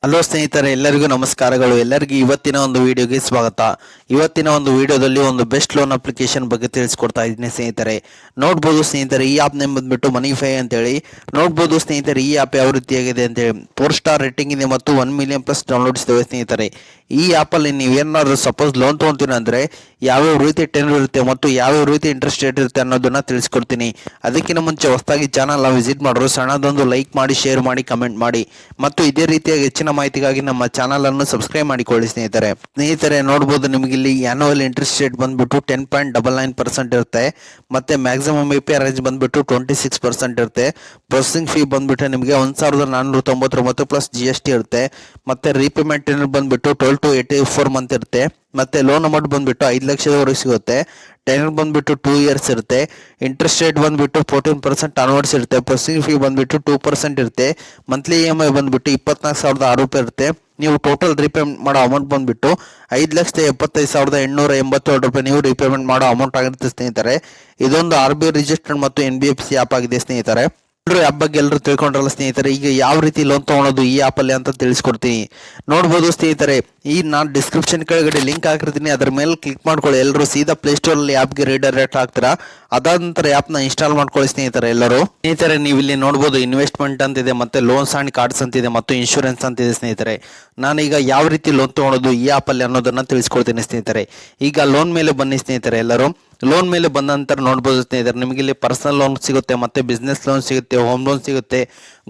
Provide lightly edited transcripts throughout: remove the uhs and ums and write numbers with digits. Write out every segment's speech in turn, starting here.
Hello ಸ್ನೇಹಿತರೆ, ಎಲ್ಲರಿಗೂ ನಮಸ್ಕಾರಗಳು. ಎಲ್ಲರಿಗೂ ಇವತ್ತಿನ ಒಂದು ವಿಡಿಯೋಗೆ ಸ್ವಾಗತ. ಇವತ್ತಿನ ಒಂದು ವಿಡಿಯೋದಲ್ಲಿ ಒಂದು ಬೆಸ್ಟ್ ಲೋನ್ ಅಪ್ಲಿಕೇಶನ್ ಬಗ್ಗೆ ತಿಳಿಸ್ಕೊಡ್ತಾ ಇದ್ದೀನಿ ಸ್ನೇಹಿತರೆ. ನೋಡ್ಬೋದು ಸ್ನೇಹಿತರೆ, ಈ ಆಪ್ ನೇಮ್ ಬಂದ್ಬಿಟ್ಟು ಮನಿಫೈ ಅಂತೇಳಿ. ನೋಡ್ಬೋದು ಸ್ನೇಹಿತರೆ, ಈ ಆಪ್ ಯಾವ ರೀತಿಯಾಗಿದೆ ಅಂತೇಳಿ 4 ಸ್ಟಾರ್ ರೇಟಿಂಗ್ ಇದೆ ಮತ್ತು 1 ಮಿಲಿಯನ್ ಪ್ಲಸ್ ಡೌನ್ಲೋಡ್ಸ್ ಇದಾವೆ ಸ್ನೇಹಿತರೆ. ಈ ಆಪಲ್ಲಿ ನೀವೇನಾದ್ರು ಸಪೋಸ್ ಲೋನ್ ತೊಗೊತೀರ ಅಂದರೆ ಯಾವ್ಯಾವ ರೀತಿ ಟೆನ್ಯೂರ್ ಇರುತ್ತೆ ಮತ್ತು ಯಾವ್ಯಾವ ರೀತಿ ಇಂಟ್ರೆಸ್ಟ್ ರೇಟ್ ಇರುತ್ತೆ ಅನ್ನೋದನ್ನ ತಿಳಿಸ್ಕೊಡ್ತೀನಿ. ಅದಕ್ಕಿಂತ ಮುಂಚೆ ಹೊಸದಾಗಿ ಚಾನಲ್ ವಿಸಿಟ್ ಮಾಡೋರು ಸಣ್ಣದೊಂದು ಲೈಕ್ ಮಾಡಿ, ಶೇರ್ ಮಾಡಿ, ಕಮೆಂಟ್ ಮಾಡಿ ಮತ್ತು ಇದೇ ರೀತಿಯಾಗಿ ಹೆಚ್ಚಿನ ಮಾಹಿತಿಗಾಗಿ ನಮ್ಮ ಚಾನಲ್ ಅನ್ನು ಸಬ್ಸ್ಕ್ರೈಬ್ ಮಾಡಿಕೊಳ್ಳಿ ಸ್ನೇಹಿತರೆ. ನೋಡಬಹುದು ನಿಮಗೆ ಇಲ್ಲಿ ಆನ್ಯುವಲ್ ಇಂಟ್ರೆಸ್ಟ್ ರೇಟ್ ಬಂದ್ಬಿಟ್ಟು 10.99% ಇರುತ್ತೆ. ಮತ್ತೆ ಮ್ಯಾಕ್ಸಿಮಮ್ APR ರೇಂಜ್ ಬಂದ್ಬಿಟ್ಟು 26% ಇರುತ್ತೆ. ಪ್ರೊಸೆಸಿಂಗ್ ಫೀ ಬಂದ್ಬಿಟ್ಟು ನಿಮಗೆ 1499 ಪ್ಲಸ್ GST ಇರುತ್ತೆ. ಮತ್ತೆ ರೀಪೇಮೆಂಟ್ ಬಂದ್ಬಿಟ್ಟು 12 to 84 ಮಂತ್ ಇರುತ್ತೆ. ಮತ್ತೆ ಲೋನ್ ಅಮೌಂಟ್ ಬಂದ್ಬಿಟ್ಟು 5 ಲಕ್ಷದವರೆಗೆ ಸಿಗುತ್ತೆ. ಟೆನ್ಯೂರ್ ಬಂದ್ಬಿಟ್ಟು 2 ಇಯರ್ಸ್ ಇರುತ್ತೆ. ಇಂಟ್ರೆಸ್ಟ್ ರೇಟ್ ಬಂದ್ಬಿಟ್ಟು 14% ಆನ್ವರ್ಡ್ಸ್ ಇರುತ್ತೆ. ಪ್ರೊಸೆಸಿಂಗ್ ಫೀ ಬಂದ್ಬಿಟ್ಟು 2% ಇರುತ್ತೆ. ಮಂತ್ಲಿ EMI ಬಂದ್ಬಿಟ್ಟು 24,006 ಇರುತ್ತೆ. ನೀವು ಟೋಟಲ್ ರೀಪೇಮೆಂಟ್ ಮಾಡೋ ಅಮೌಂಟ್ ಬಂದ್ಬಿಟ್ಟು 5,75,887 ನೀವು ರೀಪೇಮೆಂಟ್ ಮಾಡೋ ಅಮೌಂಟ್ ಆಗಿರುತ್ತೆ ಸ್ನೇಹಿತರೆ. ಇದೊಂದು RBI ರಿಜಿಸ್ಟರ್ಡ್ ಮತ್ತು NBFC ಆಪ್ ಆಗಿದೆ ಸ್ನೇಹಿತರೆ. ಆಪ್ ಬಗ್ಗೆ ಎಲ್ಲರೂ ತಿಳ್ಕೊಂಡ್ರಲ್ಲ ಸ್ನೇಹಿತರೆ. ಈಗ ಯಾವ ರೀತಿ ಲೋನ್ ತಗೊಳೋದು ಈ ಆಪ್ ಅಲ್ಲಿ ಅಂತ ತಿಳಿಸ್ಕೊಡ್ತೀನಿ. ನೋಡ್ಬೋದು ಸ್ನೇಹಿತರೆ, ಈ ನಾನು ಡಿಸ್ಕ್ರಿಪ್ಷನ್ ಕೆಳಗಡೆ ಲಿಂಕ್ ಹಾಕಿರ್ತೀನಿ, ಅದ್ರ ಮೇಲೆ ಕ್ಲಿಕ್ ಮಾಡ್ಕೊಳ್ಳಿ. ಎಲ್ಲರೂ ಸೀದಾ ಪ್ಲೇಸ್ಟೋರ್ ಅಲ್ಲಿ ಆಪ್ಗೆ ರೀಡೈರೆಕ್ಟ್ ಆಗ್ತೀರಾ. ಅದಾದ ನಂತರ ಆಪ್ನ ಇನ್ಸ್ಟಾಲ್ ಮಾಡ್ಕೊಳ್ಳಿ ಸ್ನೇಹಿತರೆ. ಎಲ್ಲರೂ ಸ್ನೇಹಿತರೆ, ನೀವು ಇಲ್ಲಿ ನೋಡ್ಬೋದು ಇನ್ವೆಸ್ಟ್ಮೆಂಟ್ ಅಂತಿದೆ, ಮತ್ತೆ ಲೋನ್ಸ್ ಅಂಡ್ ಕಾರ್ಡ್ಸ್ ಅಂತಿದೆ ಮತ್ತು ಇನ್ಶೂರೆನ್ಸ್ ಅಂತಿದೆ ಸ್ನೇಹಿತರೆ. ನಾನೀಗ ಯಾವ ರೀತಿ ಲೋನ್ ತಗೊಳೋದು ಈ ಆಪ್ ಅಲ್ಲಿ ಅನ್ನೋದನ್ನ ತಿಳಿಸ್ಕೊಡ್ತೀನಿ ಸ್ನೇಹಿತರೆ. ಈಗ ಲೋನ್ ಮೇಲೆ ಬನ್ನಿ ಸ್ನೇಹಿತರೆ. ಎಲ್ಲರೂ ಲೋನ್ ಮೇಲೆ ಬಂದ ನಂತರ ನೋಡ್ಬೋದು ಸ್ನೇಹಿತರೆ, ನಿಮಗೆ ಇಲ್ಲಿ ಪರ್ಸನಲ್ ಲೋನ್ ಸಿಗುತ್ತೆ, ಮತ್ತೆ ಬಿಸ್ನೆಸ್ ಲೋನ್ ಸಿಗುತ್ತೆ, ಹೋಮ್ ಲೋನ್ ಸಿಗುತ್ತೆ,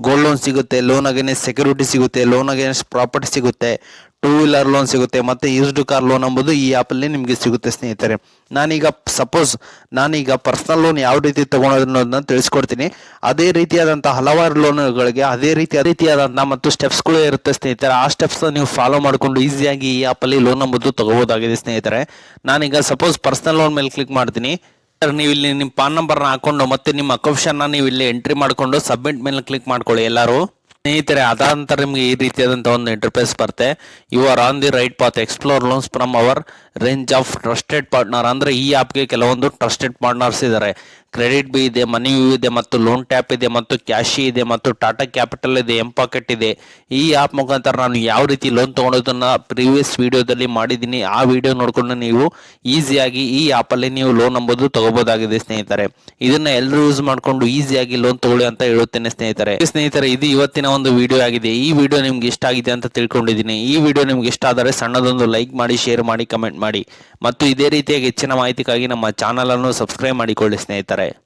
ಗೋಲ್ಡ್ ಲೋನ್ ಸಿಗುತ್ತೆ, ಲೋನ್ ಅಗೇನ್ಸ್ಟ್ ಸೆಕ್ಯೂರಿಟಿ ಸಿಗುತ್ತೆ, ಲೋನ್ ಅಗೇನ್ಸ್ಟ್ ಪ್ರಾಪರ್ಟಿ ಸಿಗುತ್ತೆ, 2 ವೀಲರ್ ಲೋನ್ ಸಿಗುತ್ತೆ, ಮತ್ತೆ ಯೂಸ್ಡ್ ಕಾರ್ ಲೋನ್ ಎಂಬುದು ಈ ಆಪಲ್ಲಿ ನಿಮಗೆ ಸಿಗುತ್ತೆ ಸ್ನೇಹಿತರೆ. ನಾನೀಗ ಪರ್ಸನಲ್ ಲೋನ್ ಯಾವ ರೀತಿ ತಗೊಳೋದನ್ನ ತಿಳಿಸ್ಕೊಡ್ತೀನಿ. ಅದೇ ರೀತಿಯಾದಂತಹ ಹಲವಾರು ಲೋನ್ಗಳಿಗೆ ಅದೇ ರೀತಿಯಾದಂತಹ ಮತ್ತು ಸ್ಟೆಪ್ಸ್ಗಳು ಇರುತ್ತೆ ಸ್ನೇಹಿತರೆ. ಆ ಸ್ಟೆಪ್ಸ್ ನೀವು ಫಾಲೋ ಮಾಡಿಕೊಂಡು ಈಸಿಯಾಗಿ ಈ ಆಪಲ್ಲಿ ಲೋನ್ ಎಂಬುದು ತಗೋಬಹುದಾಗಿದೆ ಸ್ನೇಹಿತರೆ. ನಾನೀಗ ಸಪೋಸ್ ಪರ್ಸನಲ್ ಲೋನ್ ಮೇಲೆ ಕ್ಲಿಕ್ ಮಾಡ್ತೀನಿ. ನೀವು ಇಲ್ಲಿ ನಿಮ್ಮ ಪಾನ್ ನಂಬರ್ನ ಹಾಕೊಂಡು ಮತ್ತೆ ನಿಮ್ಮ ಅಕೌಂಟ್ನ ನೀವು ಇಲ್ಲಿ ಎಂಟ್ರಿ ಮಾಡಿಕೊಂಡು ಸಬ್ಮಿಟ್ ಮೇಲೆ ಕ್ಲಿಕ್ ಮಾಡ್ಕೊಳ್ಳಿ ಎಲ್ಲರೂ ಸ್ನೇಹಿತರೆ. ಅದಾದ ನಂತರ ನಿಮಗೆ ಈ ರೀತಿಯಾದಂಥ ಒಂದು ಇಂಟರ್ಫೇಸ್ ಬರುತ್ತೆ. You are on the right path, explore loans from our range of trusted partner. ಅಂದರೆ ಈ ಆಪ್ಗೆ ಕೆಲವೊಂದು ಟ್ರಸ್ಟೆಡ್ ಪಾರ್ಟ್ನರ್ಸ್ ಇದ್ದಾರೆ. ಕ್ರೆಡಿಟ್ ಬಿ ಇದೆ, ಮನಿ ವ್ಯೂ ಇದೆ, ಮತ್ತು ಲೋನ್ ಟ್ಯಾಪ್ ಇದೆ, ಮತ್ತು ಕ್ಯಾಶಿ ಇದೆ, ಮತ್ತು ಟಾಟಾ ಕ್ಯಾಪಿಟಲ್ ಇದೆ, ಎಂಪಾಕೆಟ್ ಇದೆ. ಈ ಆಪ್ ಮುಖಾಂತರ ನಾನು ಯಾವ ರೀತಿ ಲೋನ್ ತೊಗೊಳೋದನ್ನ ಪ್ರೀವಿಯಸ್ ವಿಡಿಯೋದಲ್ಲಿ ಮಾಡಿದ್ದೀನಿ. ಆ ವಿಡಿಯೋ ನೋಡಿಕೊಂಡು ನೀವು ಈಸಿಯಾಗಿ ಈ ಆಪಲ್ಲಿ ನೀವು ಲೋನ್ ಎಂಬುದು ತಗೋಬಹುದಾಗಿದೆ ಸ್ನೇಹಿತರೆ. ಇದನ್ನ ಎಲ್ಲರೂ ಯೂಸ್ ಮಾಡಿಕೊಂಡು ಈಸಿಯಾಗಿ ಲೋನ್ ತಗೊಳ್ಳಿ ಅಂತ ಹೇಳುತ್ತೇನೆ ಸ್ನೇಹಿತರೆ. ಇದು ಇವತ್ತಿನ ಒಂದು ವಿಡಿಯೋ ಆಗಿದೆ. ಈ ವಿಡಿಯೋ ನಿಮ್ಗೆ ಇಷ್ಟ ಆಗಿದೆ ಅಂತ ತಿಳ್ಕೊಂಡಿದ್ದೀನಿ. ಈ ವಿಡಿಯೋ ನಿಮ್ಗೆ ಇಷ್ಟ ಆದರೆ ಸಣ್ಣದೊಂದು ಲೈಕ್ ಮಾಡಿ, ಶೇರ್ ಮಾಡಿ, ಕಮೆಂಟ್ ಮಾಡಿ ಮತ್ತು ಇದೇ ರೀತಿಯಾಗಿ ಹೆಚ್ಚಿನ ಮಾಹಿತಿಗಾಗಿ ನಮ್ಮ ಚಾನಲ್ ಅನ್ನು ಸಬ್ಸ್ಕ್ರೈಬ್ ಮಾಡಿಕೊಳ್ಳಿ ಸ್ನೇಹಿತರೆ.